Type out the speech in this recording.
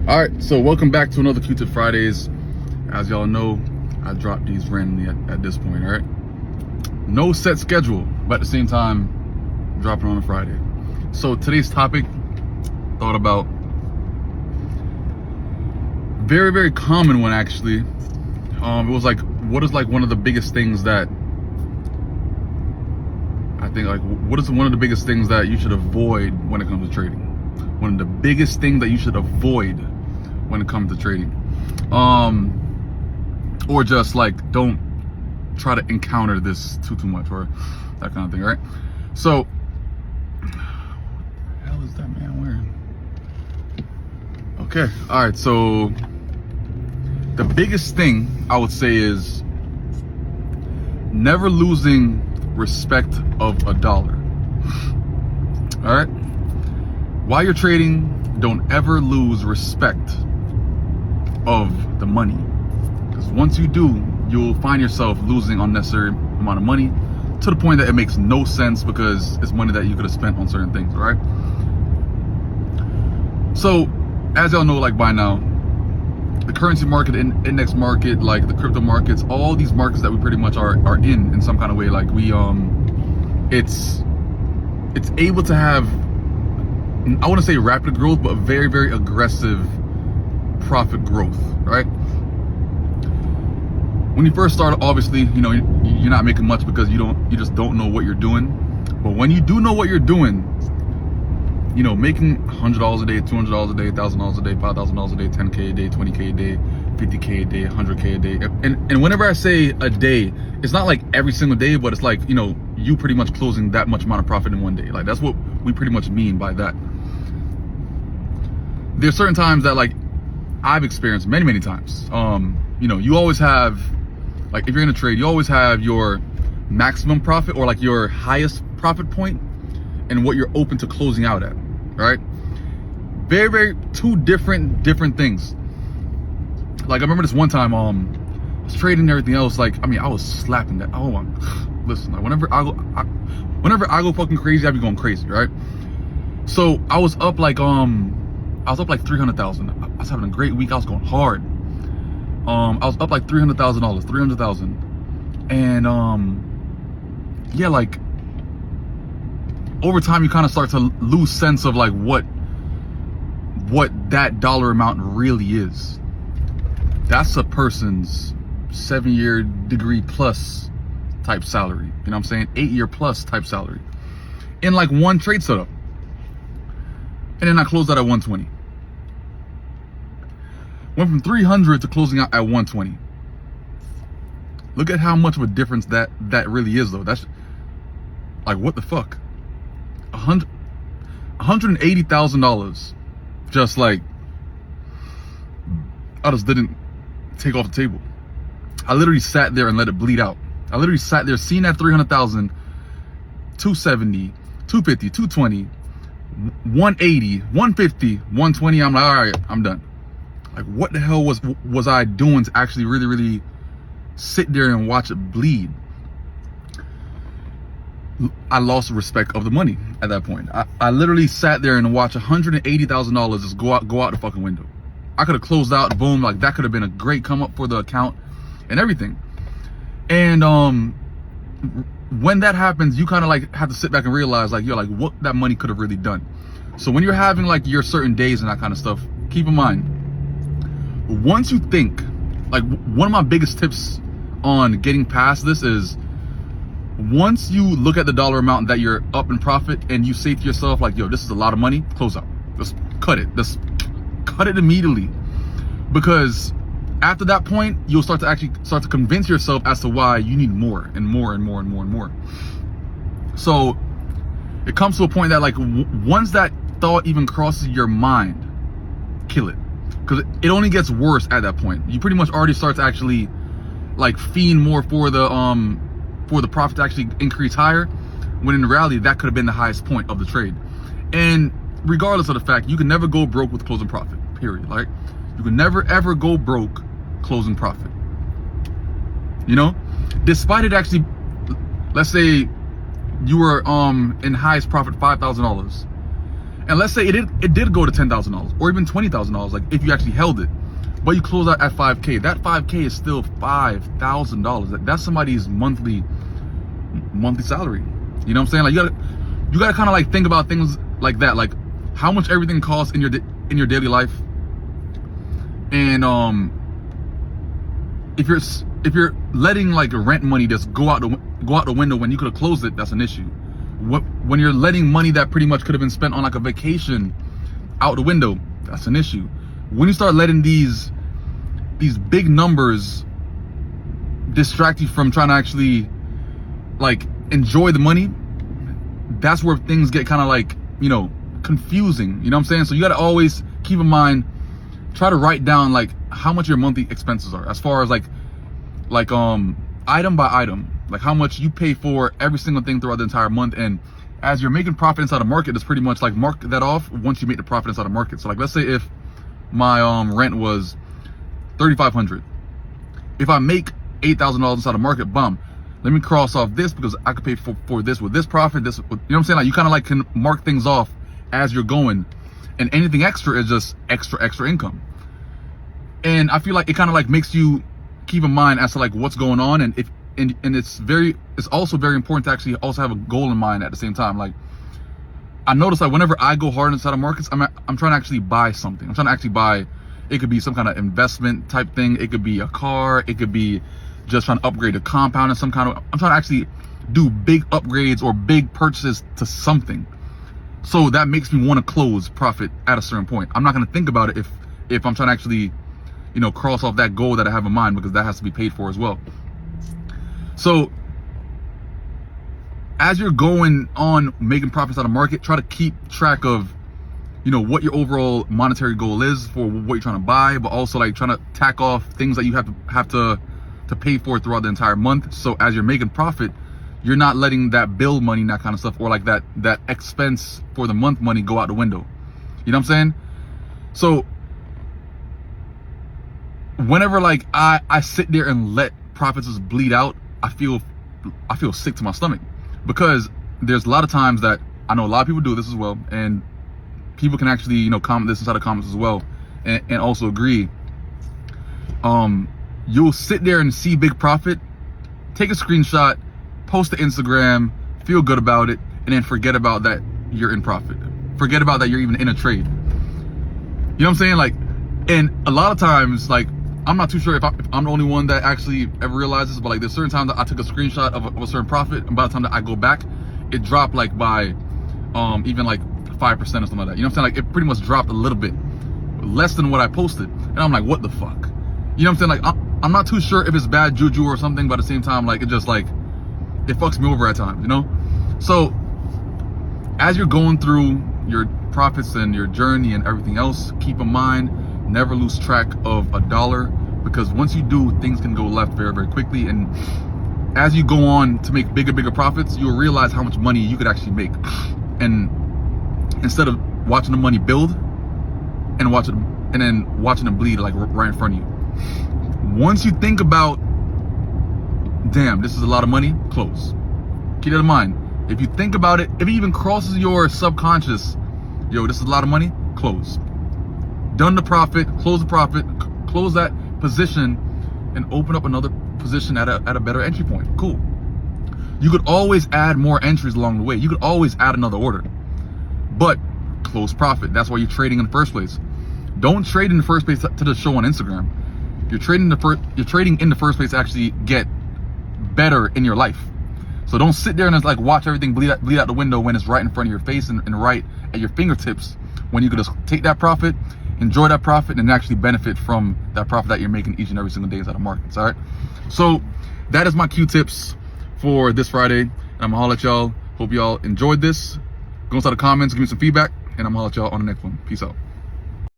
All right, so welcome back to another Q-Tip Fridays. As y'all know, I drop these randomly at this point, all right? No set schedule, but at the same time, dropping on a Friday. So today's topic, thought about, very, very common one actually. It was like, what is like one of the biggest things that, I think like, what is one of the biggest things that you should avoid when it comes to trading? One of the biggest things that you should avoid when it comes to trading. Or just like, don't try to encounter this too much, or that kind of thing, right? So, what the hell is that man wearing? Okay, all right, so the biggest thing I would say is never losing respect of a dollar. All right? While you're trading, don't ever lose respect of the money. Because once you do, you'll find yourself losing unnecessary amount of money to the point that it makes no sense because it's money that you could have spent on certain things, right? So, as y'all know, like by now, the currency market, index market, like the crypto markets, all these markets that we pretty much are in some kind of way, like we, it's able to have, I want to say rapid growth, but very, very aggressive profit growth, right? When you first start, obviously, you know, you're not making much because you just don't know what you're doing. But when you do know what you're doing, you know, making $100 a day, $200 a day, $1,000 a day, $5,000 a day, 10K a day, 20K a day, 50K a day, 100K a day. And whenever I say a day, it's not like every single day, but it's like, you know, you pretty much closing that much amount of profit in one day. Like that's what we pretty much mean by that. There's certain times that like I've experienced many times. You know, you always have, like if you're in a trade, you always have your maximum profit or like your highest profit point and what you're open to closing out at, right? Very two different things. Like I remember this one time, I was trading and everything else. Like, I mean, I was slapping that. Oh, listen, like whenever I go fucking crazy, I be going crazy, right? So I was up like 300,000. I was having a great week. I was going hard. I was up like $300,000, 300,000, and yeah, like over time you kind of start to lose sense of like what that dollar amount really is. That's a person's 7-year degree plus type salary. You know what I'm saying? 8-year plus type salary in like one trade setup. And then I closed out at 120. Went from 300 to closing out at 120. Look at how much of a difference that really is though. That's like, what the fuck? $180,000 just like, I just didn't take off the table. I literally sat there and let it bleed out. I literally sat there seeing that 300,000, 270, 250, 220, 180, 150, 120. I'm like, all right, I'm done. Like, what the hell was I doing to actually really sit there and watch it bleed? I lost respect of the money at that point. I literally sat there and watched $180,000 just go out the fucking window. I could have closed out, boom, like that could have been a great come up for the account and everything. And when that happens, you kind of like have to sit back and realize like, yo, like what that money could have really done. So when you're having like your certain days and that kind of stuff, keep in mind, once you think, like one of my biggest tips on getting past this is, once you look at the dollar amount that you're up in profit and you say to yourself like, yo, this is a lot of money, close out. Just cut it. Just cut it immediately. Because after that point, you'll start to convince yourself as to why you need more and more. So it comes to a point that like once that thought even crosses your mind, kill it. Because it only gets worse at that point. You pretty much already start to actually like fiend more for the profit to actually increase higher, when in reality that could have been the highest point of the trade. And regardless of the fact, you can never go broke with closing profit, period. Like you can never ever go broke closing profit. You know, despite it actually, let's say you were in highest profit $5,000 And let's say it did go to $10,000 or even $20,000, like if you actually held it, but you close out at 5K. That 5K is still $5,000. That's somebody's monthly salary. You know what I'm saying? Like you gotta kind of like think about things like that, like how much everything costs in your daily life. And if you're letting like rent money just go out the window when you could have closed it, that's an issue. When you're letting money that pretty much could have been spent on like a vacation out the window, that's an issue. When you start letting these big numbers distract you from trying to actually like enjoy the money, that's where things get kind of like, you know, confusing. You know what I'm saying? So you got to always keep in mind, try to write down like how much your monthly expenses are, as far as like item by item, like how much you pay for every single thing throughout the entire month. And as you're making profit inside the market, it's pretty much like mark that off once you make the profit inside the market. So like, let's say if my rent was $3,500, if I make $8,000 inside the market, bum, let me cross off this because I could pay for this with this profit, this with, you know what I'm saying? Like you kind of like can mark things off as you're going, and anything extra is just extra income. And I feel like it kind of like makes you keep in mind as to like what's going on, and it's also very important to actually also have a goal in mind at the same time. Like I notice like whenever I go hard inside of markets, I'm trying to actually buy something. I'm trying to actually buy, it could be some kind of investment type thing, it could be a car, it could be just trying to upgrade a compound in some kind of, I'm trying to actually do big upgrades or big purchases to something. So that makes me want to close profit at a certain point. I'm not going to think about it if I'm trying to actually, you know, cross off that goal that I have in mind, because that has to be paid for as well. So as you're going on making profits out of market, try to keep track of, you know, what your overall monetary goal is for what you're trying to buy, but also like trying to tack off things that you have to pay for throughout the entire month. So as you're making profit, you're not letting that bill money, that kind of stuff, or like that expense for the month money go out the window. You know what I'm saying? So whenever like I sit there and let profits just bleed out, I feel sick to my stomach, because there's a lot of times that I know a lot of people do this as well, and people can actually, you know, comment this inside the comments as well, and also agree. You'll sit there and see big profit, take a screenshot, post to Instagram, feel good about it, and then forget about that you're in profit. Forget about that you're even in a trade. You know what I'm saying? Like, and a lot of times, like, I'm not too sure if I'm the only one that actually ever realizes, but like there's certain times that I took a screenshot of a certain profit, and by the time that I go back, it dropped like by even like 5% or something like that. You know what I'm saying? Like it pretty much dropped a little bit, less than what I posted. And I'm like, what the fuck? You know what I'm saying? Like I'm not too sure if it's bad juju or something, but at the same time, like it just like, it fucks me over at times, you know? So as you're going through your profits and your journey and everything else, keep in mind, never lose track of a dollar, because once you do, things can go left very, very quickly. And as you go on to make bigger profits, you'll realize how much money you could actually make. And instead of watching the money build and then watching it bleed like right in front of you. Once you think about, damn, this is a lot of money, close. Keep that in mind. If you think about it, if it even crosses your subconscious, yo, this is a lot of money, close. Done the profit, close that position, and open up another position at a better entry point. Cool. You could always add more entries along the way. You could always add another order, but close profit. That's why you're trading in the first place. Don't trade in the first place to just show on Instagram. You're trading in the first place to actually get better in your life. So don't sit there and just like watch everything bleed out the window when it's right in front of your face and right at your fingertips, when you could just take that profit, enjoy that profit, and actually benefit from that profit that you're making each and every single day inside the markets. All right. So that is my Q-tips for this Friday. I'm gonna holler at y'all. Hope y'all enjoyed this. Go inside the comments, give me some feedback, and I'm gonna holler at y'all on the next one. Peace out.